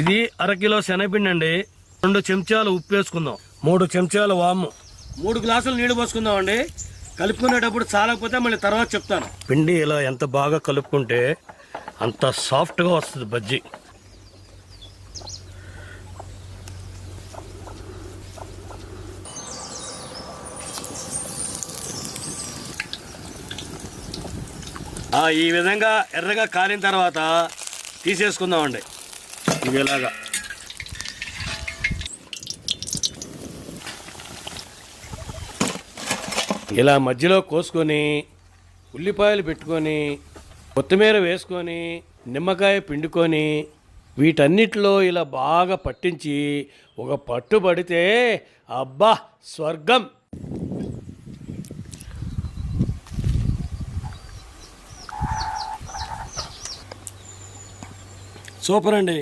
ఇది అరకిలో శనగపిండి అండి. 2 చెంచాలు ఉప్పు వేసుకుందాం. 3 చెంచాలు వాము. 3 గ్లాసులు నీళ్లు పోసుకుందాం అండి. కలుపుకునేటప్పుడు చాలకపోతే మళ్ళీ తర్వాత చెప్తాను. పిండి ఇలా ఎంత బాగా కలుపుకుంటే అంత సాఫ్ట్గా వస్తుంది బజ్జీ. ఈ విధంగా ఎర్రగా కాలిన తర్వాత తీసేసుకుందామండి. ఇది ఇలాగా ఇలా మధ్యలో కోసుకొని ఉల్లిపాయలు పెట్టుకొని కొత్తిమీర వేసుకొని నిమ్మకాయ పిండుకొని వీటన్నిటిలో ఇలా బాగా పట్టించి ఒక పట్టు పడితే అబ్బా స్వర్గం. సూపర్ అండి.